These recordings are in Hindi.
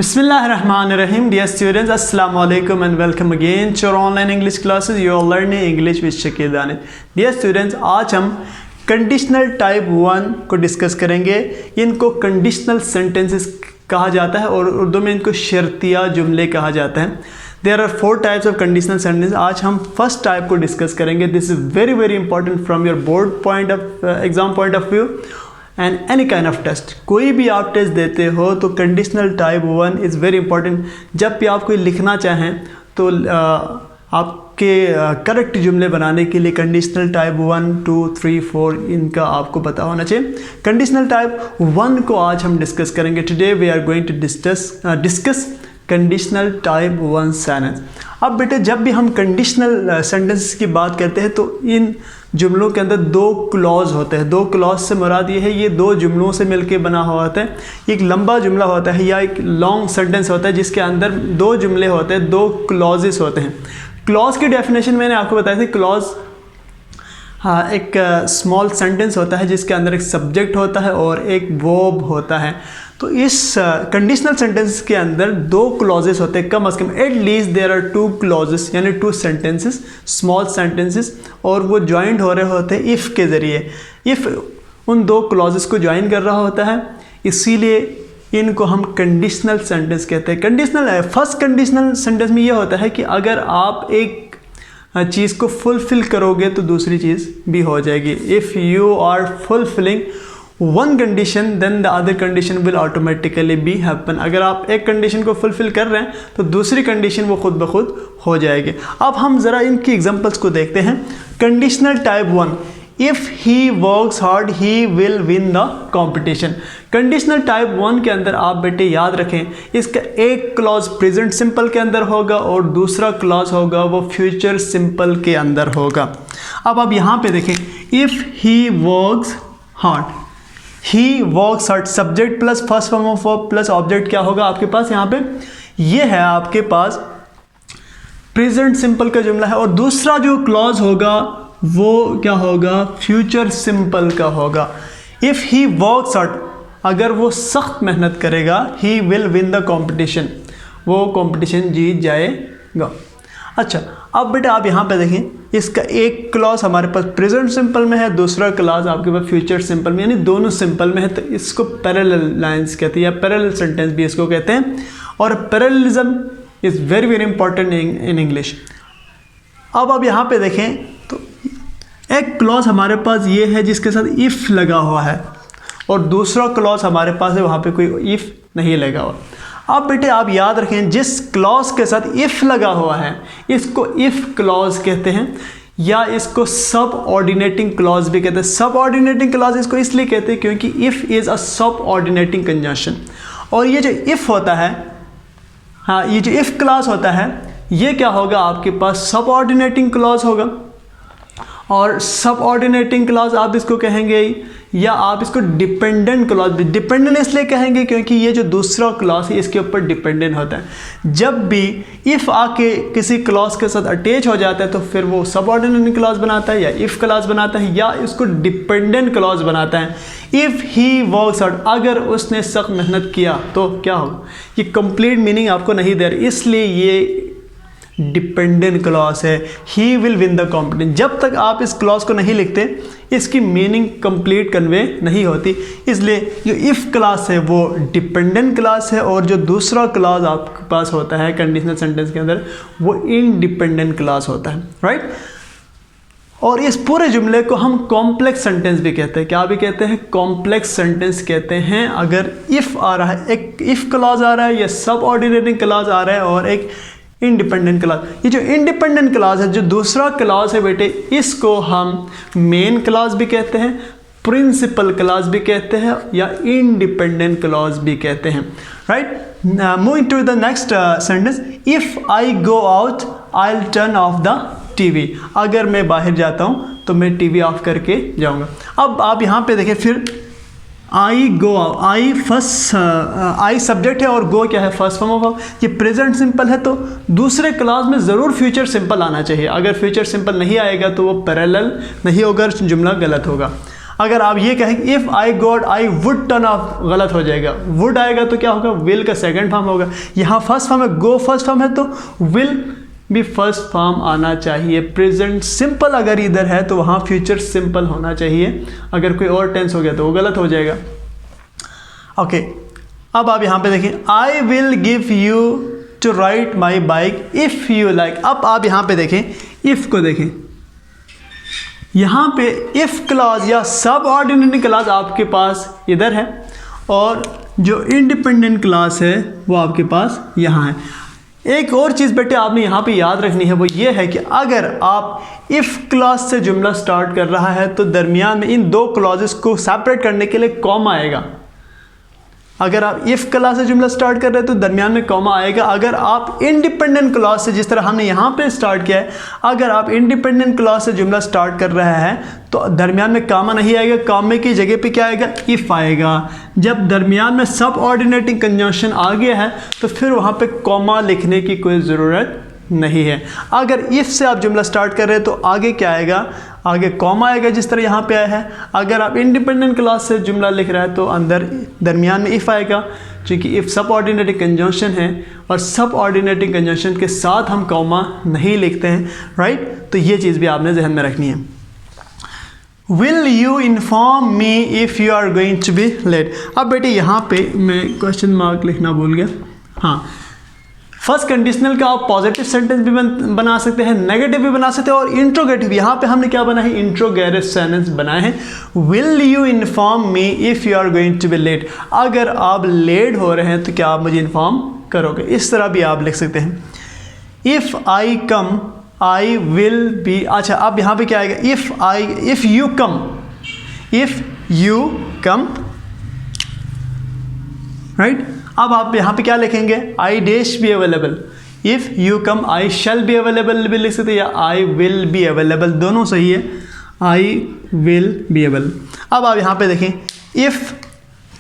Bismillahirrahmanirrahim. Dear students, Assalamu alaikum and welcome again to our online English classes. You are learning English with Shakil Danit. Dear students, आज हम कंडीशनल टाइप 1 को डिस्कस करेंगे। इनको कंडीशनल सेंटेंसेस कहा जाता है और उर्दू में इनको शर्तिया जुमले कहा जाता है। There are 4 types of conditional sentence. आज हम फर्स्ट टाइप को डिस्कस करेंगे। This is very very important from your board point of exam point of view and any kind of test. कोई भी आप टेस्ट देते हो तो conditional type 1 is very important. जब भी आप कोई लिखना चाहें तो आपके करेक्ट जुमले बनाने के लिए कंडीशनल टाइप 1, 2, 3, 4 इनका आपको पता होना चाहिए। कंडीशनल टाइप 1 को आज हम डिस्कस करेंगे। Today we are going to discuss conditional type 1 sentence. अब बेटे, जब भी हम कंडीशनल सेंटेंस की बात करते हैं तो इन जुमलों के अंदर 2 क्लॉज होते हैं। 2 क्लॉज से मुराद ये है, ये 2 जुमलों से मिलके बना हुआ होता है। एक लंबा जुमला होता है या एक लॉन्ग सेंटेंस होता है जिसके अंदर 2 जुमले होते हैं, 2 क्लॉजेस होते हैं। क्लॉज की डेफिनेशन मैंने आपको बताई थी। क्लॉज एक स्मॉल सेंटेंस होता है जिसके अंदर एक सब्जेक्ट होता है और एक वर्ब होता है। तो इस कंडीशनल सेंटेंस के अंदर 2 क्लॉजेस होते हैं कम से कम। At least there are 2 clauses यानी 2 सेंटेंसेस, स्मॉल सेंटेंसेस, और वो ज्वाइंट हो रहे होते हैं इफ़ के ज़रिए। इफ़ उन 2 क्लॉजेस को ज्वाइन कर रहा होता है, इसीलिए इनको हम कंडीशनल सेंटेंस कहते हैं। कंडीशनल है, फर्स्ट कंडीशनल सेंटेंस में ये होता है कि अगर आप एक चीज़ को फुलफ़िल करोगे तो दूसरी चीज़ भी हो जाएगी। If you are fulfilling one condition then the other condition will automatically be happen. अगर आप एक कंडीशन को फुलफिल कर रहे हैं तो दूसरी कंडीशन वो खुद ब खुद हो जाएगी। अब हम ज़रा इनकी एग्जांपल्स को देखते हैं। Conditional type 1, if he works hard he will win the competition. Conditional type 1 के अंदर आप बेटे याद रखें, इसका एक क्लॉज प्रेजेंट सिंपल के अंदर होगा और दूसरा क्लॉज होगा वो फ्यूचर सिंपल के अंदर होगा। अब आप यहाँ पे देखें, if he works hard, he works hard, subject plus first form of verb plus object क्या होगा आपके पास यहाँ पे, ये है आपके पास प्रेजेंट सिंपल का जुमला है। और दूसरा जो क्लॉज होगा वो क्या होगा, फ्यूचर सिंपल का होगा। इफ़ ही वर्क्स हार्ड, अगर वो सख्त मेहनत करेगा, he will win the competition, वो कॉम्पिटिशन जीत जाएगा। अच्छा, अब बेटा आप यहाँ पे देखें, इसका एक क्लॉज हमारे पास प्रेजेंट सिंपल में है, दूसरा क्लॉज आपके पास फ्यूचर सिंपल में, यानी दोनों सिंपल में है। तो इसको पैरेलल लाइंस कहते हैं या पैरेलल सेंटेंस भी इसको कहते हैं। और parallelism is very very important in English. अब आप यहाँ पे देखें तो एक क्लॉज हमारे पास ये है जिसके साथ इफ़ लगा हुआ है और दूसरा क्लॉज हमारे पास है वहाँ पे कोई इफ़ नहीं लगा हुआ। अब बेटे आप याद रखें, जिस क्लॉज के साथ इफ़ लगा हुआ है इसको इफ़ क्लॉज कहते हैं या इसको सब ऑर्डिनेटिंग क्लॉज भी कहते हैं। सब ऑर्डिनेटिंग क्लॉज इसको इसलिए कहते हैं क्योंकि इफ़ इज़ अ सब ऑर्डिनेटिंग कंजंक्शन। और ये जो इफ़ होता है, हाँ, ये जो इफ़ क्लॉज होता है ये क्या होगा आपके पास, सब ऑर्डिनेटिंग क्लॉज होगा। और सब ऑर्डिनेटिंग क्लॉज आप इसको कहेंगे या आप इसको डिपेंडेंट क्लॉज भी, डिपेंडेंट इसलिए कहेंगे क्योंकि ये जो दूसरा क्लॉज है इसके ऊपर डिपेंडेंट होता है। जब भी इफ़ आके किसी क्लॉज के साथ अटैच हो जाता है तो फिर वो सब ऑर्डिनेटिंग क्लॉज बनाता है या इफ़ क्लॉज बनाता है या इसको डिपेंडेंट क्लॉज बनाता है। इफ़ ही वर्क्स हार्ड, अगर उसने सख्त मेहनत किया तो क्या होगा, ये कंप्लीट मीनिंग आपको नहीं दे रही, इसलिए ये डिपेंडेंट क्लॉज है। He will win the competition. जब तक आप इस क्लॉज को नहीं लिखते इसकी मीनिंग कंप्लीट कन्वे नहीं होती, इसलिए जो इफ़ क्लॉज है वो डिपेंडेंट क्लॉज है और जो दूसरा क्लॉज आपके पास होता है कंडीशनल सेंटेंस के अंदर वो इंडिपेंडेंट क्लॉज होता है, राइट। और इस पूरे जुमले को हम कॉम्प्लेक्स सेंटेंस भी कहते हैं। क्या भी कहते हैं, कॉम्प्लेक्स सेंटेंस कहते हैं। अगर इफ़ आ रहा है, एक इफ़ क्लॉज आ रहा है या सब ऑर्डिनेटिंग क्लॉज आ रहा है और एक इंडिपेंडेंट क्लॉज। ये जो इंडिपेंडेंट क्लॉज है, जो दूसरा क्लॉज है बेटे, इसको हम मेन क्लॉज भी कहते हैं, प्रिंसिपल क्लॉज भी कहते हैं या इंडिपेंडेंट क्लॉज भी कहते हैं, right. Moving to the next sentence, if I go out I will turn off the TV. अगर मैं बाहर जाता हूँ तो मैं टीवी ऑफ करके जाऊँगा। अब आप यहाँ पे देखें, फिर I go out, I first, I subject है और गो क्या है, फर्स्ट फॉर्म ऑफ वर्ब। ये प्रेजेंट सिंपल है तो दूसरे क्लॉज में ज़रूर फ्यूचर सिंपल आना चाहिए। अगर फ्यूचर सिंपल नहीं आएगा तो वो पैरेलल नहीं होगा, जुमला गलत होगा। अगर आप ये कहें if I got I would turn off, गलत हो जाएगा। वुड आएगा तो क्या होगा, विल का सेकंड फॉर्म होगा। यहाँ फर्स्ट फॉर्म है, गो फर्स्ट फॉर्म है, तो विल भी फर्स्ट फॉर्म आना चाहिए। प्रेजेंट सिंपल अगर इधर है तो वहाँ फ्यूचर सिंपल होना चाहिए। अगर कोई और टेंस हो गया तो वो गलत हो जाएगा। ओके, अब आप यहाँ पे देखें, I will give you to ride my bike if you like. अब आप यहाँ पे देखें, इफ़ को देखें, यहाँ पे इफ़ क्लॉज या सब ऑर्डिनरी क्लॉज आपके पास इधर है और जो इंडिपेंडेंट क्लॉज है वो आपके पास यहाँ है। एक और चीज़ बेटे आपने यहाँ पे याद रखनी है, वो ये है कि अगर आप इफ़ क्लॉज से जुमला स्टार्ट कर रहा है तो दरमियान में इन दो क्लॉजेस को सेपरेट करने के लिए कॉमा आएगा। अगर आप इफ़ क्लॉज से जुमला स्टार्ट कर रहे हैं तो दरमियान में कॉमा आएगा। अगर आप इंडिपेंडेंट क्लॉज से, जिस तरह हमने यहाँ पे स्टार्ट किया है, अगर आप इंडिपेंडेंट क्लॉज से जुमला स्टार्ट कर रहे हैं तो दरमियान में कॉमा नहीं आएगा, कॉमे की जगह पे क्या आएगा, इफ़ आएगा। जब दरमियान में सब ऑर्डिनेटिंग कंजंक्शन आ गया है तो फिर वहाँ पे कॉमा लिखने की कोई ज़रूरत नहीं है। अगर इफ़ से आप जुमला स्टार्ट कर रहे हैं तो आगे क्या आएगा, आगे कॉमा आएगा, जिस तरह यहाँ पे आया है। अगर आप इंडिपेंडेंट क्लॉज से जुमला लिख रहा है तो अंदर दरमियान में इफ़ आएगा, क्योंकि इफ़ सब ऑर्डिनेटिंग कंजंक्शन है और सब ऑर्डिनेटिंग कंजंक्शन के साथ हम कॉमा नहीं लिखते हैं, राइट। तो ये चीज़ भी आपने जहन में रखनी है। Will you inform me if you are going to be late. अब बेटे यहाँ पे मैं क्वेश्चन मार्क लिखना भूल गया। हाँ, फर्स्ट कंडीशनल का आप पॉजिटिव सेंटेंस भी बना सकते हैं, नेगेटिव भी बना सकते हैं और इंट्रोगेटिव। यहाँ पे हमने क्या बना है, इंट्रोगेटिव सेंटेंस बनाए हैं। Will you inform me if you are going to be late. अगर आप लेट हो रहे हैं तो क्या आप मुझे इन्फॉर्म करोगे। इस तरह भी आप लिख सकते हैं, if I come I will be. अच्छा, अब यहाँ पे क्या आएगा, इफ़ यू कम, राइट। अब आप यहाँ पे क्या लिखेंगे, I dash be available. If you come I shall be available भी लिख सकते हैं, या आई विल बी अवेलेबल, दोनों सही है, आई विल बी अवेलेबल। अब आप यहाँ पे देखें, इफ़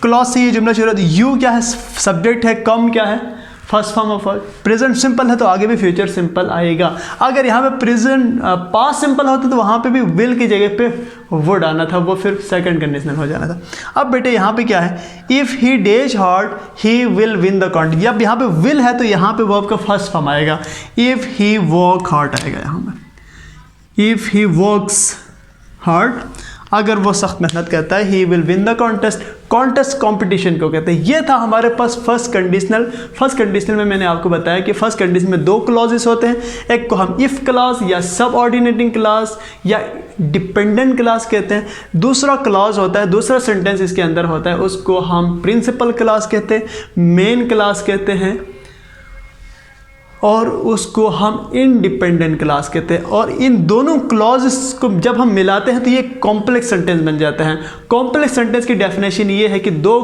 क्लॉज से ये जुमला शुरू होता है, यू क्या है, सब्जेक्ट है, कम क्या है, first form of verb. Present simple है तो आगे भी फ्यूचर सिंपल आएगा। अगर यहाँ पे प्रेजेंट पास्ट सिंपल होता तो वहाँ पे भी विल की जगह पे वुड आना था, वो फिर सेकंड कंडीशनल हो जाना था। अब बेटे यहाँ पे क्या है, if he days hard he will win the contest. अब यहाँ पे विल है तो यहाँ पे वर्ब का फर्स्ट फॉर्म आएगा, इफ़ ही वर्क हार्ड आएगा यहाँ पे। इफ़ ही वर्क्स हार्ड, अगर वो सख्त मेहनत करता है, he will win the contest. Contest competition को कहते हैं। ये था हमारे पास फर्स्ट कंडीशनल। फर्स्ट कंडीशनल में मैंने आपको बताया कि फर्स्ट कंडीशन में दो क्लॉजेस होते हैं, एक को हम इफ़ क्लॉज या सब ऑर्डिनेटिंग क्लॉज या डिपेंडेंट क्लॉज कहते हैं। दूसरा क्लॉज होता है, दूसरा सेंटेंस इसके अंदर होता है, उसको हम प्रिंसिपल क्लॉज कहते हैं, मेन क्लॉज कहते हैं, और उसको हम इंडिपेंडेंट क्लॉज कहते हैं। और इन दोनों क्लॉजेस को जब हम मिलाते हैं तो ये कॉम्प्लेक्स सेंटेंस बन जाता है। कॉम्प्लेक्स सेंटेंस की डेफिनेशन ये है कि दो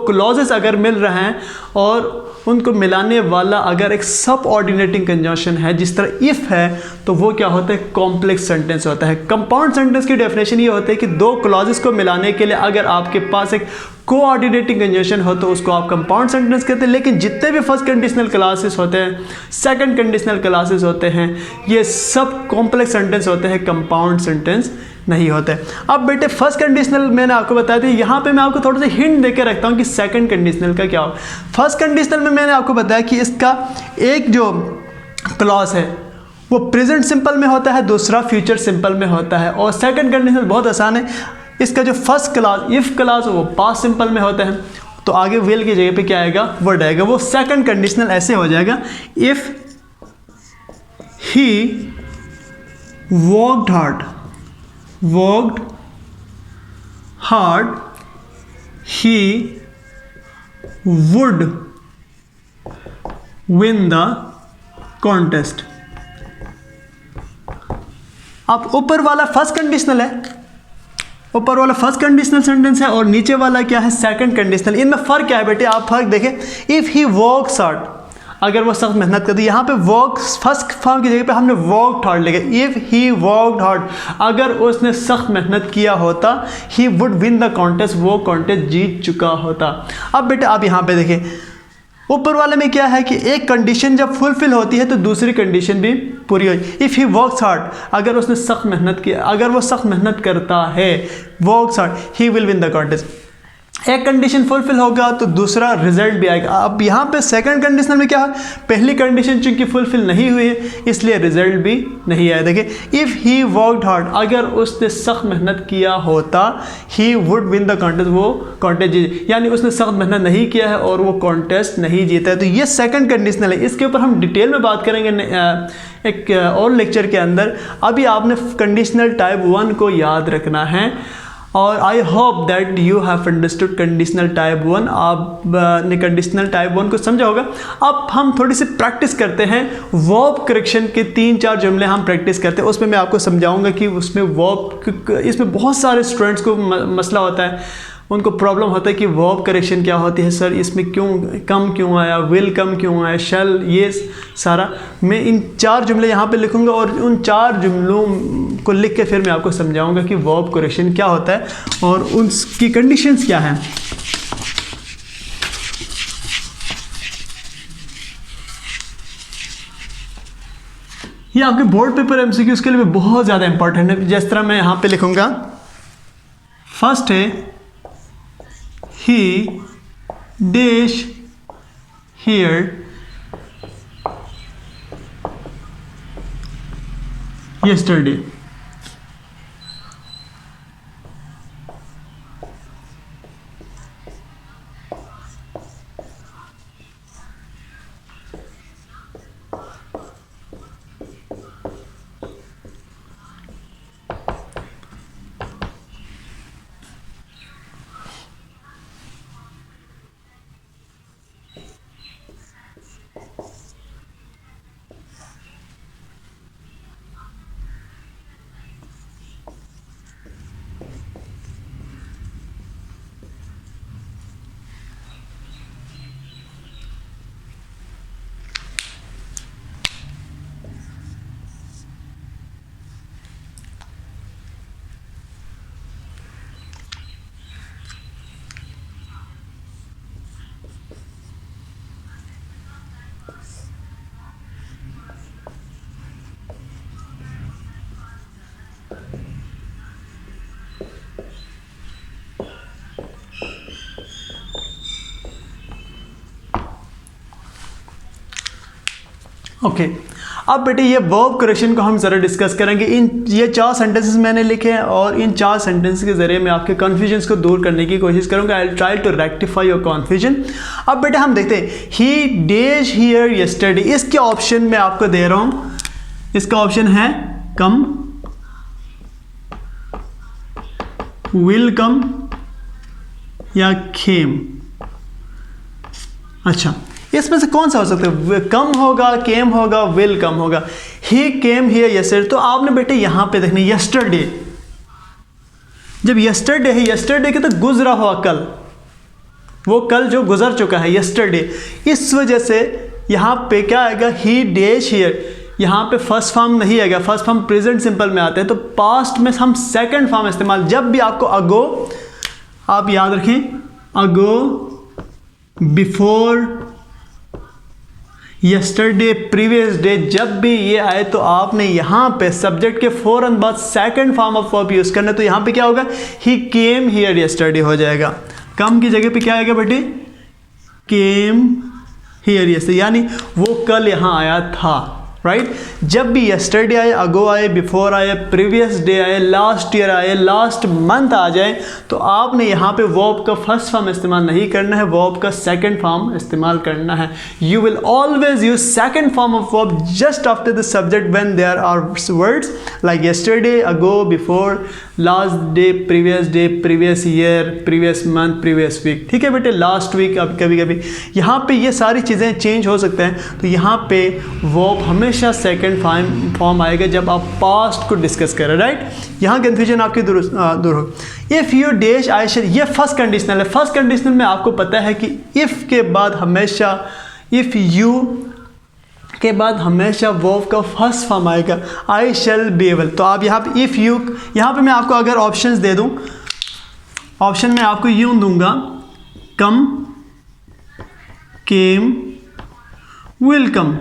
क्लॉजेस अगर मिल रहे हैं और उनको मिलाने वाला अगर एक सब ऑर्डिनेटिंग कंजंक्शन है, जिस तरह इफ़ है, तो वो क्या होता है, कॉम्प्लेक्स सेंटेंस होता है। कंपाउंड सेंटेंस की डेफिनेशन ये होती है कि दो क्लॉजेस को मिलाने के लिए अगर आपके पास एक कोऑर्डिनेटिंग कंजंक्शन हो तो उसको आप कंपाउंड सेंटेंस कहते हैं। लेकिन जितने भी फर्स्ट कंडीशनल क्लासेस होते हैं, सेकंड कंडीशनल क्लासेस होते हैं, ये सब कॉम्प्लेक्स सेंटेंस होते हैं, कंपाउंड सेंटेंस नहीं होते। अब बेटे फर्स्ट कंडीशनल मैंने आपको बताया था, यहाँ पे मैं आपको थोड़ा सा हिंट देके रखता हूँ कि सेकंड कंडीशनल का क्या हो। फर्स्ट कंडीशनल में मैंने आपको बताया कि इसका एक जो क्लॉज है वो प्रेजेंट सिंपल में होता है, दूसरा फ्यूचर सिंपल में होता है। और सेकंड कंडीशनल बहुत आसान है, इसका जो फर्स्ट क्लॉज इफ़ क्लॉज वो पास्ट सिंपल में होता है, तो आगे विल की जगह पे क्या आएगा, वर्ड आएगा। वो सेकंड कंडीशनल ऐसे हो जाएगा, if he worked hard he would win the contest। अब ऊपर वाला फर्स्ट कंडीशनल है, ऊपर वाला फर्स्ट कंडीशनल सेंटेंस है और नीचे वाला क्या है, सेकंड कंडीशनल। इनमें फ़र्क क्या है बेटे, आप फ़र्क देखें। इफ़ ही वर्क्स हार्ड, अगर वो सख्त मेहनत करती है, यहाँ पे वर्क फर्स्ट फॉर्म की जगह पे हमने वर्कड हार्ड लिखा। इफ़ ही वर्कड हार्ड, अगर उसने सख्त मेहनत किया होता, he would win the contest, वो कॉन्टेस्ट जीत चुका होता। अब बेटे आप यहाँ पे देखें, ऊपर वाले में क्या है कि एक कंडीशन जब फुलफिल होती है तो दूसरी कंडीशन भी पूरी होगी। इफ़ ही वर्क्स हार्ड, अगर उसने सख्त मेहनत की, अगर वो सख्त मेहनत करता है, works hard, he will win the contest. एक कंडीशन फुलफिल होगा तो दूसरा रिजल्ट भी आएगा। अब यहाँ पे सेकंड कंडीशन में क्या है, पहली कंडीशन चूंकि फुलफिल नहीं हुई है इसलिए रिजल्ट भी नहीं आया। देखिए, इफ़ ही वर्कड हार्ड, अगर उसने सख्त मेहनत किया होता, he would win the contest, वो कॉन्टेस्ट जीत, यानी उसने सख्त मेहनत नहीं किया है और वो कॉन्टेस्ट नहीं जीता है। तो ये सेकंड कंडीशनल है, इसके ऊपर हम डिटेल में बात करेंगे एक और लेक्चर के अंदर। अभी आपने कंडीशनल टाइप 1 को याद रखना है और I hope that you have understood conditional type 1। आपने कंडीशनल टाइप 1 को समझा होगा। अब हम थोड़ी सी प्रैक्टिस करते हैं, वर्ब करेक्शन के 3-4 जुमले हम प्रैक्टिस करते हैं। उसमें मैं आपको समझाऊंगा कि उसमें वर्ब, इसमें बहुत सारे स्टूडेंट्स को मसला होता है, उनको प्रॉब्लम होता है कि वर्ब करेक्शन क्या होती है, सर इसमें क्यों कम क्यों आया, विल कम क्यों आया, शैल, ये सारा। मैं इन 4 जुमले यहाँ पे लिखूंगा और उन 4 जुमलों को लिख के फिर मैं आपको समझाऊंगा कि वर्ब करेक्शन क्या होता है और उनकी कंडीशंस क्या हैं। ये आपके बोर्ड पेपर एमसीक्यूज के लिए बहुत ज़्यादा इंपॉर्टेंट है। जिस तरह मैं यहाँ पे लिखूंगा, फर्स्ट है he dash here yesterday। Okay, अब बेटे ये वर्ब करेक्शन को हम ज़रा डिस्कस करेंगे। ये 4 सेंटेंसेस मैंने लिखे हैं और इन 4 सेंटेंस के ज़रिए मैं आपके कन्फ्यूजन्स को दूर करने की कोशिश करूँगा। I will try to rectify your confusion. अब बेटे हम देखते हैं, ही डेज हियर यस्टरडे, इसके ऑप्शन मैं आपको दे रहा हूँ। इसका ऑप्शन है कम, विल कम या खेम। अच्छा, इसमें से कौन सा हो सकता है, कम होगा, केम होगा, विल कम होगा। ही केम हियर यस्टरडे, तो आपने बेटे यहां पे देखना यस्टरडे, जब यस्टरडे है, यस्टरडे के तो गुजरा हुआ कल, वो कल जो गुजर चुका है यस्टरडे, इस वजह से यहां पे क्या आएगा, ही डेश हियर। यहां पे फर्स्ट फॉर्म नहीं आएगा, फर्स्ट फॉर्म प्रेजेंट सिंपल में आते हैं, तो पास्ट में हम सेकंड फॉर्म इस्तेमाल। जब भी आपको अगो, आप याद रखें, अगो, बिफोर, यस्टरडे, प्रीवियस डे, जब भी ये आए तो आपने यहाँ पे सब्जेक्ट के फौरन बाद second form of verb use करना है। तो यहाँ पे क्या होगा, ही केम हियर यस्टरडे हो जाएगा। कम की जगह पे क्या आएगा बेटे, केम हियर यस्टरडे, यानी वो कल यहाँ आया था, राइट। जब भी यस्टरडे आए, अगो आए, बिफोर आए, प्रीवियस डे आए, लास्ट ईयर आए, लास्ट मंथ आ जाए, तो आपने यहाँ पे वर्ब का फर्स्ट फॉर्म इस्तेमाल नहीं करना है, वर्ब का सेकंड फॉर्म इस्तेमाल करना है। You will always use second form of verb just after the subject when there are words like yesterday, ago, before, last day, previous year, previous month, previous week. ठीक है बेटे, लास्ट वीक, अब कभी कभी यहाँ पे ये सारी चीज़ें चेंज हो सकते हैं। तो यहाँ पे वर्ब हमेशा सेकंड फॉर्म आएगा जब आप पास्ट को डिस्कस करें, राइट। यहाँ कंफ्यूजन आपकी दूर हो। If you dash I shall, ये फर्स्ट कंडीशनल है। फर्स्ट कंडीशनल में आपको पता है कि इफ़ के बाद हमेशा, इफ़ यू के बाद हमेशा वर्ब का फर्स्ट फॉर्म आएगा, आई शेल बी एबल। तो आप यहाँ पे इफ़ यू, यहाँ पे मैं आपको अगर ऑप्शंस दे दूँ, ऑप्शन में आपको यूँ दूंगा, कम, केम, विल कम।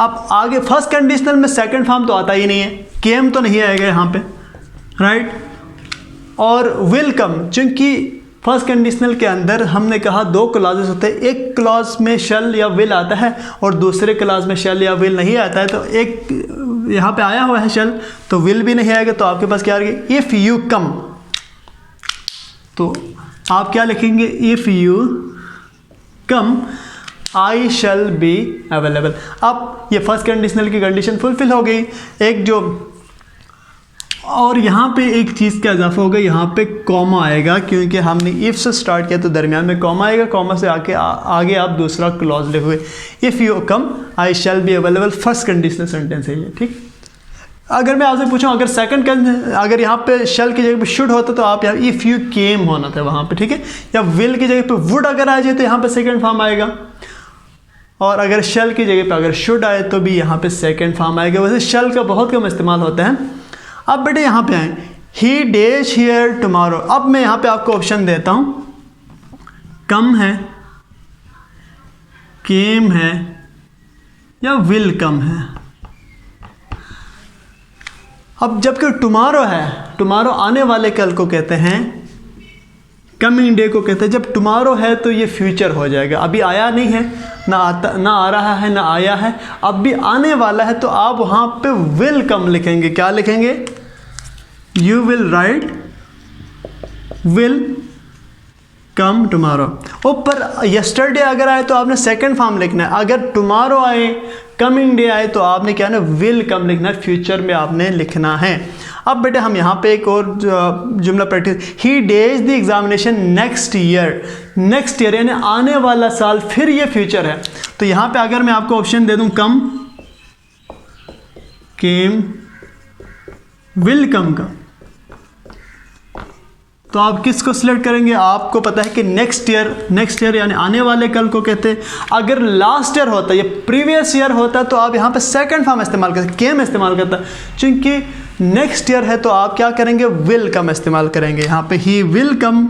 अब आगे फर्स्ट कंडीशनल में सेकंड फॉर्म तो आता ही नहीं है, केम तो नहीं आएगा यहाँ पे, राइट। और विल कम, चूंकि फर्स्ट कंडीशनल के अंदर हमने कहा दो क्लॉजेस होते हैं, एक क्लॉज में शैल या विल आता है और दूसरे क्लॉज में शैल या विल नहीं आता है। तो एक यहाँ पे आया हुआ है शैल, तो विल भी नहीं आएगा, तो आपके पास क्या आ गया, इफ़ यू कम। तो आप क्या लिखेंगे, if you come I shall be available. अब ये फर्स्ट कंडीशनल की कंडीशन फुलफिल हो गई। एक जो और यहाँ पे एक चीज़ का इजाफा होगा, यहाँ पे कॉमा आएगा, क्योंकि हमने इफ़ से स्टार्ट किया तो दरमियान में कॉमा आएगा। कॉमा से आगे आप दूसरा क्लॉज लिखे हुए, if you come I shall be available, first conditional sentence है ये, ठीक। अगर मैं आपसे पूछूं, अगर सेकंड अगर यहाँ पे शैल की जगह पे शुड होता तो आप यहाँ इफ़ यू केम होना था वहाँ पे, ठीक है। या विल की जगह पे वुड अगर आ जाए तो यहाँ पे सेकंड फॉर्म आएगा, और अगर शैल की जगह पे अगर शुड आए तो भी यहाँ पे सेकंड फॉर्म आएगा। वैसे शैल का बहुत कम इस्तेमाल होता है। अब बेटे यहाँ पे आए, ही डेज हियर टुमारो। अब मैं यहाँ पे आपको ऑप्शन देता हूँ, कम है, केम है, या विल कम है। अब जबकि टुमारो है, टुमारो आने वाले कल को कहते हैं, कमिंग डे को कहते हैं। जब टुमारो है तो ये फ्यूचर हो जाएगा, अभी आया नहीं है, ना आ रहा है, ना आया है, अब भी आने वाला है। तो आप वहाँ पे विल कम लिखेंगे। क्या लिखेंगे, you will write will come tomorrow. ऊपर यस्टरडे अगर आए तो आपने सेकंड फॉर्म लिखना है, अगर टुमारो आए, कमिंग डे आए तो आपने क्या ना विल कम लिखना है, फ्यूचर में आपने लिखना है। अब बेटे हम यहाँ पे एक और जुमला practice, he days the examination next year. Next year यानी आने वाला साल, फिर ये फ्यूचर है। तो यहाँ पे अगर मैं आपको ऑप्शन दे दूँ कम, केम, विल कम का, तो आप किसको सिलेक्ट करेंगे। आपको पता है कि नेक्स्ट ईयर यानी आने वाले कल को कहते हैं। अगर लास्ट ईयर होता, ये प्रीवियस ईयर होता, तो आप यहाँ पे सेकंड फॉर्म इस्तेमाल करते, केम इस्तेमाल करता। चूंकि नेक्स्ट ईयर है तो आप क्या करेंगे, विल कम इस्तेमाल करेंगे। यहाँ पे ही विल कम,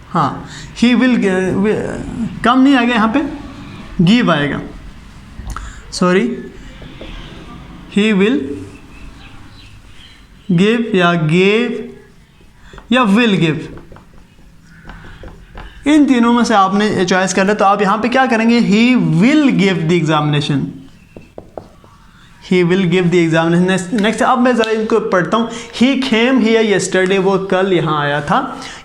हाँ ही विल कम नहीं आएगा, यहाँ पे गिव आएगा, सॉरी, ही विल गिव या गेव या विल गिव, इन तीनों में से आपने चॉइस कर लिया। तो आप यहाँ पे क्या करेंगे, he will give the examination, he will give the examination. Next अब मैं ज़रा इनको पढ़ता हूँ। ही केम हियर यस्टरडे, वो कल यहाँ आया था।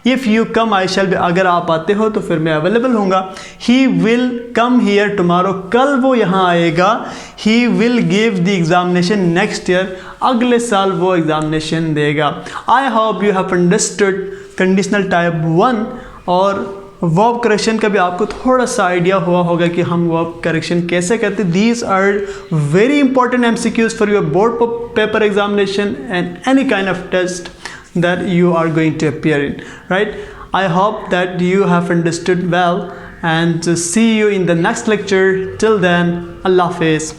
If you come I shall be, अगर आप आते हो तो फिर मैं अवेलेबल होऊंगा। He will come here tomorrow, कल वो यहाँ आएगा। He will give the examination next year, अगले साल वो एग्जामिनेशन देगा। I hope you have understood conditional type 1। और वर्ब करेक्शन का भी आपको थोड़ा सा आइडिया हुआ होगा कि हम वर्ब करेक्शन कैसे करते हैं। These are very important MCQs for your board paper examination and any kind of test that you are going to appear in, right? I hope that you have understood well, and see you in the next lecture. Till then, Allah Hafiz.